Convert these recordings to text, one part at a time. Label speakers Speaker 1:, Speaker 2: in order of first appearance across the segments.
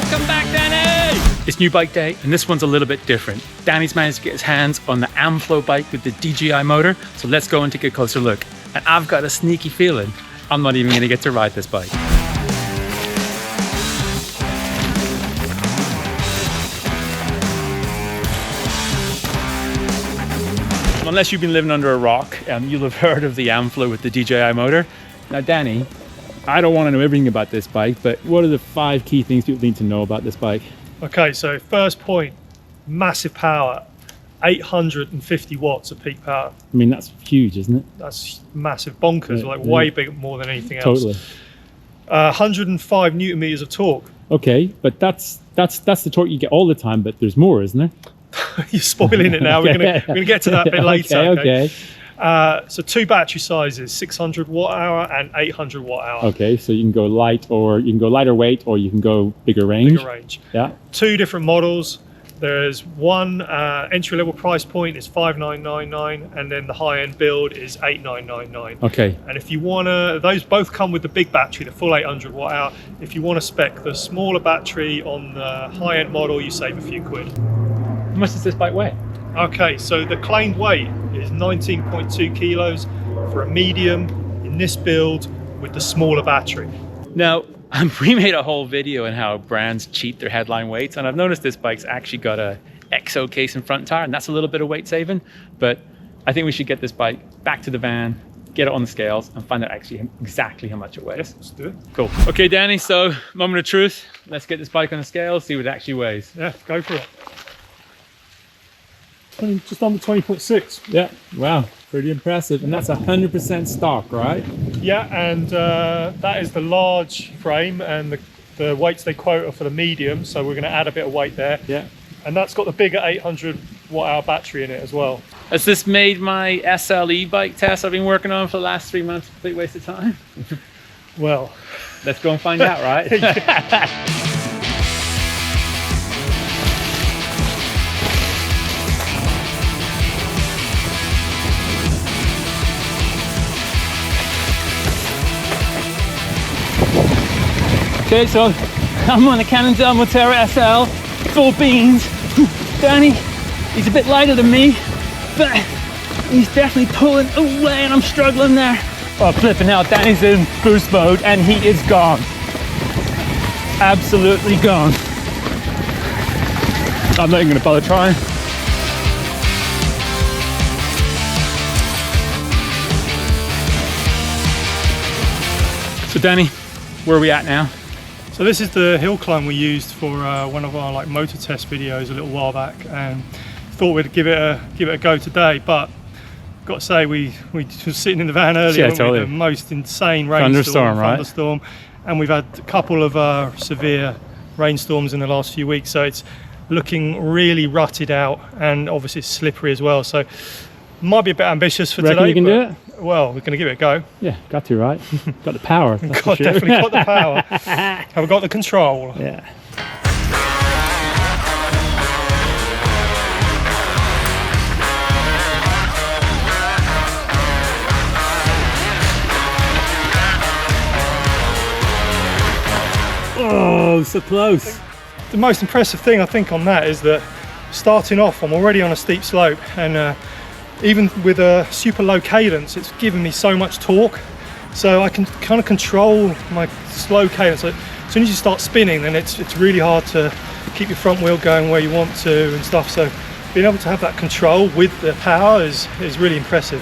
Speaker 1: Welcome back, Danny! It's new bike day, and this one's a little bit different. Danny's managed to get his hands on the Amflow bike with the DJI motor, so let's go and take a closer look. And I've got a sneaky feeling I'm not even gonna get to ride this bike. Unless you've been living under a rock, you'll have heard of the Amflow with the DJI motor. Now, Danny, I don't want to know everything about this bike, but what are the 5 key things people need to know about this bike?
Speaker 2: Okay, so first point, massive power, 850 watts of peak power.
Speaker 1: I mean, that's huge, isn't it?
Speaker 2: That's massive, bonkers,
Speaker 1: Yeah,
Speaker 2: like way bigger, more than anything else.
Speaker 1: Totally.
Speaker 2: 105 Newton meters of torque.
Speaker 1: Okay, but that's the torque you get all the time, but there's more, isn't there?
Speaker 2: You're spoiling it now.
Speaker 1: Okay.
Speaker 2: We're gonna get to that a bit later.
Speaker 1: Okay.
Speaker 2: So 2 battery sizes, 600 watt hour and 800 watt hour.
Speaker 1: Okay, so you can go light, or you can go lighter weight, or you can go bigger range.
Speaker 2: Bigger range.
Speaker 1: Yeah.
Speaker 2: 2 different models. There's one entry level price point is 5,999, and then the high end build is 8,999.
Speaker 1: Okay.
Speaker 2: And if you wanna, those both come with the big battery, the full 800 watt hour. If you want to spec the smaller battery on the high end model, you save a few quid.
Speaker 1: How much does this bike weigh?
Speaker 2: Okay, so the claimed weight is 19.2 kilos for a medium in this build with the smaller battery.
Speaker 1: Now, we made a whole video on how brands cheat their headline weights, and I've noticed this bike's actually got a EXO case in front tire, and that's a little bit of weight saving, but I think we should get this bike back to the van, get it on the scales, and find out actually exactly how much it weighs.
Speaker 2: Yes, let's do it.
Speaker 1: Cool. Okay, Danny, so moment of truth. Let's get this bike on the scale, see what it actually weighs.
Speaker 2: Yeah, go for it. Just under 20.6.
Speaker 1: Yeah, wow, pretty impressive. And that's 100% stock, right?
Speaker 2: Yeah, and that is the large frame, and the weights they quote are for the medium, so we're going to add a bit of weight there.
Speaker 1: Yeah.
Speaker 2: And that's got the bigger 800 watt hour battery in it as well.
Speaker 1: Has this made my SLE bike test I've been working on for the last 3 months a complete waste of time?
Speaker 2: Well,
Speaker 1: let's go and find out, right? Okay, so I'm on the Cannondale Moterra SL, full beans. Danny, he's a bit lighter than me, but he's definitely pulling away and I'm struggling there. Oh, flipping out, Danny's in boost mode and he is gone. Absolutely gone. I'm not even gonna bother trying. So Danny, where are we at now?
Speaker 2: so this is the Hillclimb we used for one of our motor test videos a little while back, and thought we'd give it a go today. But got to say, we were sitting in the van earlier,
Speaker 1: Yeah, totally.
Speaker 2: with the most insane
Speaker 1: Thunderstorm, right?
Speaker 2: thunderstorm, and we've had a couple of severe rainstorms in the last few weeks, so it's looking really rutted out, and obviously it's slippery as well. So might be a bit ambitious for
Speaker 1: Reckon
Speaker 2: today.
Speaker 1: you can do it?
Speaker 2: Well, we're going to give it a go.
Speaker 1: Yeah, got to, right? Got the power. That's for sure.
Speaker 2: Definitely got the power. Have we got the control?
Speaker 1: Yeah. Oh, so close.
Speaker 2: The most impressive thing I think on that is that starting off, I'm already on a steep slope, and even with a super low cadence, it's given me so much torque, so I can kind of control my slow cadence. So as soon as you start spinning, then it's really hard to keep your front wheel going where you want to and stuff. So being able to have that control with the power is really impressive.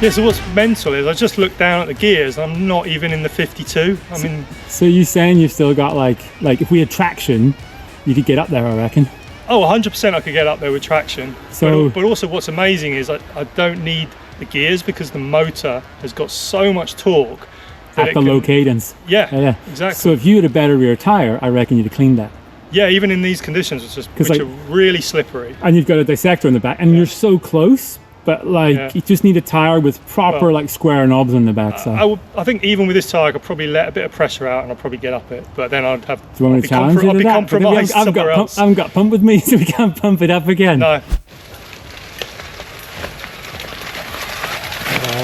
Speaker 2: Yeah, so what's mental is I just looked down at the gears, I'm not even in the 52. I mean,
Speaker 1: So you're saying you've still got like if we had traction, you could get up there, I reckon?
Speaker 2: oh, 100% I could get up there with traction.
Speaker 1: So-
Speaker 2: but also what's amazing is I don't need the gears because the motor has got so much torque. that
Speaker 1: At
Speaker 2: it
Speaker 1: the
Speaker 2: can-
Speaker 1: low cadence.
Speaker 2: Yeah, exactly.
Speaker 1: So if you had a better rear tire, I reckon you'd have cleaned that.
Speaker 2: Yeah, even in these conditions, which
Speaker 1: like-
Speaker 2: are really slippery.
Speaker 1: And you've got a dissector in the back, and you're so close but like you just need a tire with proper like square knobs on the back side.
Speaker 2: I think even with this tire, I could probably let a bit of pressure out and I'd probably get up it. But then I'd have.
Speaker 1: Do you want me to challenge you to that?
Speaker 2: Compromised somewhere else.
Speaker 1: I haven't got pump with me, so we can't pump it up again.
Speaker 2: No.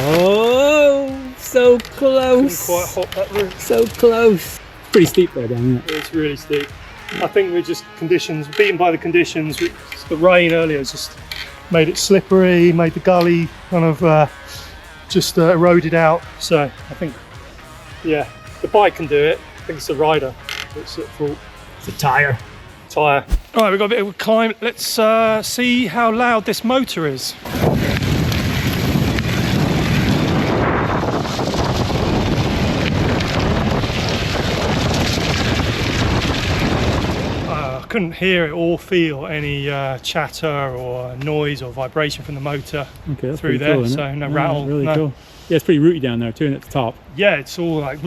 Speaker 1: Oh, so close.
Speaker 2: Couldn't quite hop that route.
Speaker 1: So close. Pretty steep there, Dan.
Speaker 2: It's really steep. I think we're just beaten by the conditions. The rain earlier has just made it slippery, made the gully kind of just eroded out. So I think, yeah, the bike can do it. I think it's the rider that's at fault.
Speaker 1: It's a tire.
Speaker 2: All right, we've got a bit of a climb. Let's see how loud this motor is. I couldn't hear it or feel any chatter or noise or vibration from the motor through there, cool, so no rattle.
Speaker 1: Really cool. Yeah, it's pretty rooty down there too, and at the top.
Speaker 2: Yeah, it's all like,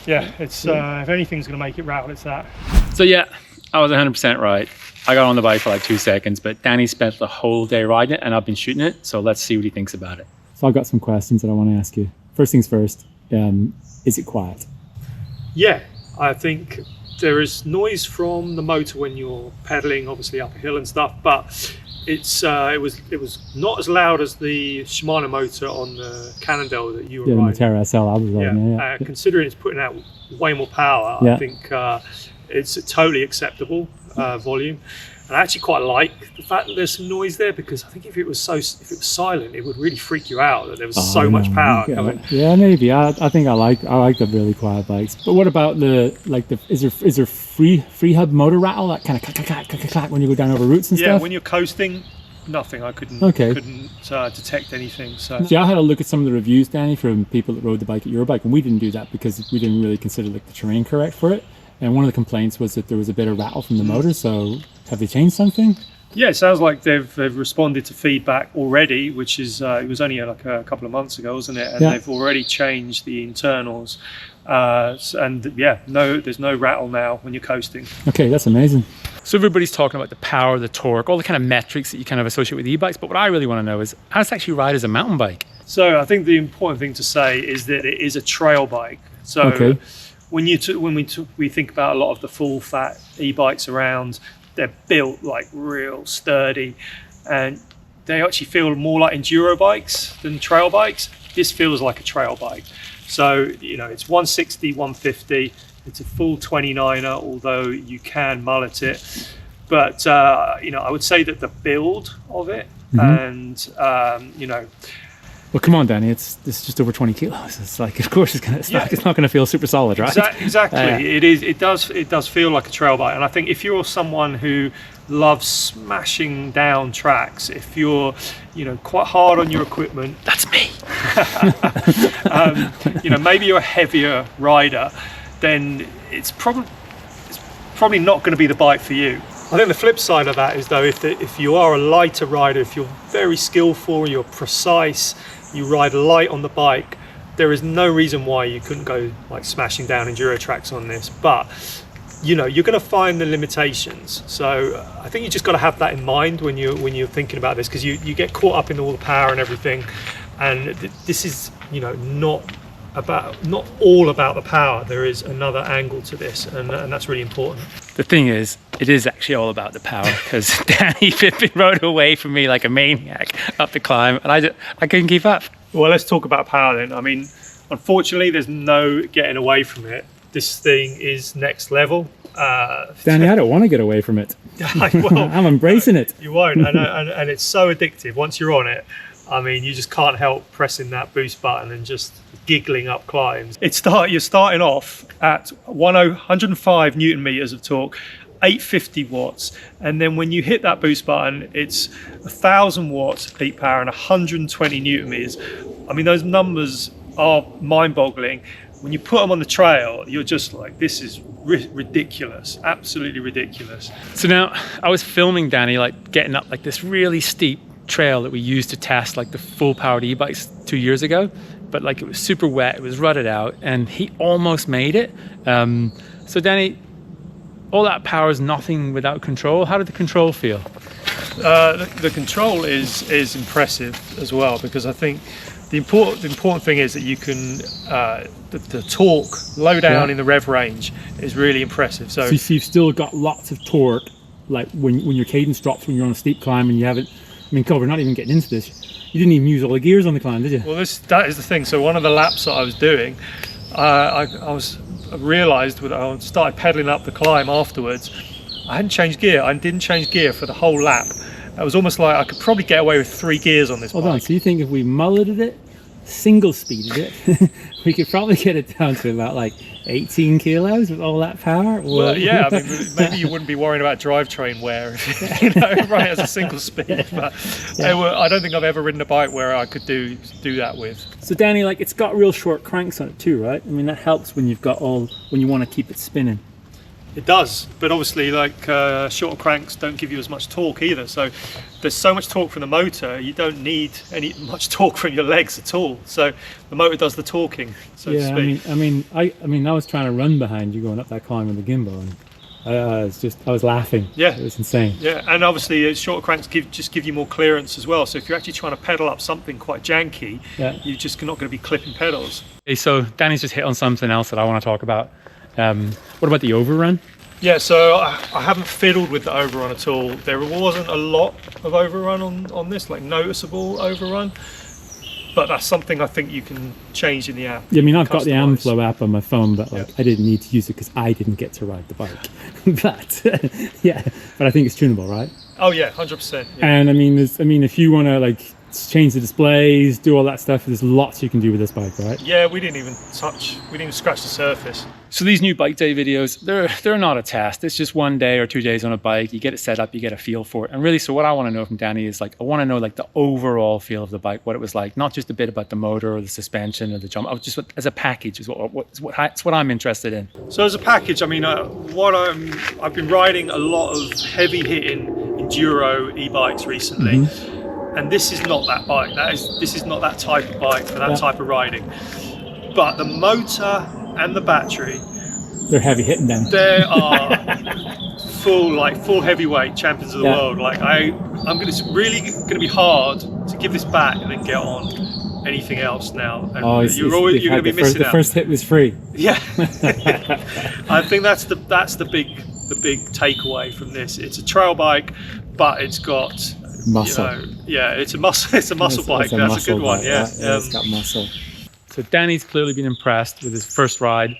Speaker 2: yeah, it's if anything's going to make it rattle, it's that.
Speaker 1: So yeah, I was 100% right. I got on the bike for like 2 seconds, but Danny spent the whole day riding it, and I've been shooting it, so let's see what he thinks about it. So I've got some questions that I want to ask you. First things first, is it quiet?
Speaker 2: Yeah, I think there is noise from the motor when you're pedaling, obviously up a hill and stuff, but it's it was not as loud as the Shimano motor on the Cannondale that you were riding.
Speaker 1: The Terra SL I was riding,
Speaker 2: considering it's putting out way more power, I think it's a totally acceptable volume. And I actually quite like the fact that there's some noise there, because I think if it was silent, it would really freak you out that there was so much power coming.
Speaker 1: Yeah, maybe. I think I like the really quiet bikes. But what about is there free hub motor rattle, that kind of clack clack clack clack when you go down over roots and stuff?
Speaker 2: Yeah, when you're coasting, nothing. I couldn't detect anything. So
Speaker 1: see, I had a look at some of the reviews, Danny, from people that rode the bike at your bike, and we didn't do that because we didn't really consider like the terrain correct for it. And one of the complaints was that there was a bit of rattle from the motor. So have they changed something?
Speaker 2: Yeah, it sounds like they've responded to feedback already, which is it was only like a couple of months ago, wasn't it? And they've already changed the internals. And yeah, there's no rattle now when you're coasting.
Speaker 1: Okay, that's amazing. So everybody's talking about the power, the torque, all the kind of metrics that you kind of associate with e-bikes. But what I really want to know is how does it actually ride as a mountain bike?
Speaker 2: So I think the important thing to say is that it is a trail bike. So when we think about a lot of the full fat e-bikes around, they're built like real sturdy, and they actually feel more like enduro bikes than trail bikes. This feels like a trail bike. So, it's 160, 150. It's a full 29er, although you can mullet it. But, I would say that the build of it and,
Speaker 1: Well, come on, Danny. It's just over 20 kilos. It's like, of course, it's not going to feel super solid, right?
Speaker 2: Exactly. It does feel like a trail bike, and I think if you're someone who loves smashing down tracks, if you're quite hard on your equipment,
Speaker 1: that's me.
Speaker 2: Maybe you're a heavier rider, then it's probably not going to be the bike for you. I think the flip side of that is, though, if you are a lighter rider, if you're very skillful, you're precise, you ride light on the bike, there is no reason why you couldn't go like smashing down enduro tracks on this. But you're going to find the limitations. So I think you just got to have that in mind when you're thinking about this, because you get caught up in all the power and everything, and this is not all about the power. There is another angle to this, and that's really important.
Speaker 1: The thing is, it is actually all about the power, because Danny Pippin rode away from me like a maniac up the climb, and I couldn't keep up.
Speaker 2: Well, let's talk about power then. I mean, unfortunately, there's no getting away from it. This thing is next level.
Speaker 1: Danny, I don't want to get away from it. I'm embracing it.
Speaker 2: You won't, and it's so addictive. Once you're on it, I mean, you just can't help pressing that boost button and just giggling up climbs. You're starting off at 105 Newton meters of torque, 850 watts, and then when you hit that boost button, it's 1,000 watts peak power and 120 Newton meters. I mean, those numbers are mind-boggling. When you put them on the trail, you're just like, this is ridiculous, absolutely ridiculous.
Speaker 1: So now I was filming Danny like getting up like this really steep trail that we used to test like the full powered e-bikes 2 years ago, but like it was super wet, it was rutted out, and he almost made it. So Danny, all that power is nothing without control. How did the control feel?
Speaker 2: The control is impressive as well, because I think the important thing is that you can the torque low down in the rev range is really impressive. So
Speaker 3: you've still got lots of torque, like when your cadence drops when you're on a steep climb and you haven't. I mean, God, we're not even getting into this. You didn't even use all the gears on the climb, did you?
Speaker 2: Well, that is the thing. So one of the laps that I was doing, I realised when I started pedaling up the climb afterwards, I hadn't changed gear. I didn't change gear for the whole lap. It was almost like I could probably get away with 3 gears on this bike.
Speaker 3: Hold on, so you think if we mulleted it, single speeded it, we could probably get it down to about like 18 kilos with all that power?
Speaker 2: Well, yeah, I mean, maybe you wouldn't be worrying about drivetrain wear, you know, right, as a single speed. But I don't think I've ever ridden a bike where I could do that with.
Speaker 3: So Danny, like, it's got real short cranks on it too, right? I mean, that helps when you've got when you want to keep it spinning.
Speaker 2: It does, but obviously, like, short cranks don't give you as much torque either. So there's so much torque from the motor, you don't need much torque from your legs at all. So the motor does the torquing, so to speak.
Speaker 3: I mean, I was trying to run behind you going up that climb with the gimbal, and I was laughing.
Speaker 2: Yeah,
Speaker 3: it was insane.
Speaker 2: Yeah, and obviously, short cranks just give you more clearance as well. So if you're actually trying to pedal up something quite janky, you're just not going to be clipping pedals.
Speaker 1: Okay, so Danny's just hit on something else that I want to talk about. What about the overrun?
Speaker 2: Yeah, so I haven't fiddled with the overrun at all. There wasn't a lot of overrun on this, like noticeable overrun, but that's something I think you can change in the app.
Speaker 3: Yeah, I mean, I've got the Amflow app on my phone, but like I didn't need to use it because I didn't get to ride the bike. but I think it's tunable, right?
Speaker 2: Oh yeah, 100%. Yeah.
Speaker 3: And I mean, if you want to like change the displays, do all that stuff, there's lots you can do with this bike, right?
Speaker 2: Yeah, we didn't even scratch the surface.
Speaker 1: So these new bike day videos, they're not a test. It's just 1 day or 2 days on a bike. You get it set up, you get a feel for it. And really, so what I want to know from Danny is, like, I want to know like the overall feel of the bike, what it was like, not just a bit about the motor or the suspension or the jump. Just as a package is what I'm interested in.
Speaker 2: So as a package, I mean, I've been riding a lot of heavy hitting enduro e-bikes recently. And this is not that bike. This is not that type of bike for that type of riding. But the motor and the battery,
Speaker 3: they're heavy hitting then.
Speaker 2: They are full heavyweight champions of the world. Like it's really going to be hard to give this back and then get on anything else now. And you're going to be missing out.
Speaker 3: The first hit was free.
Speaker 2: Yeah, I think that's the big takeaway from this. It's a trail bike, but it's got muscle. You know, it's a muscle. It's a muscle bike. That's a good one. Yeah,
Speaker 3: it's got muscle.
Speaker 1: So Danny's clearly been impressed with his first ride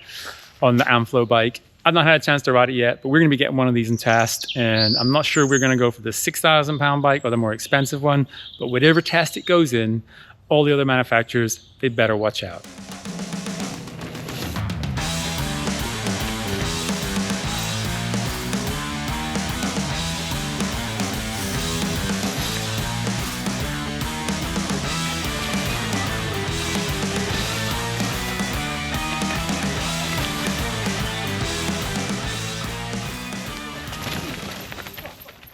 Speaker 1: on the Amflow bike. I've not had a chance to ride it yet, but we're going to be getting one of these in test, and I'm not sure we're going to go for the 6,000 pound bike or the more expensive one, but whatever test it goes in, all the other manufacturers, they better watch out.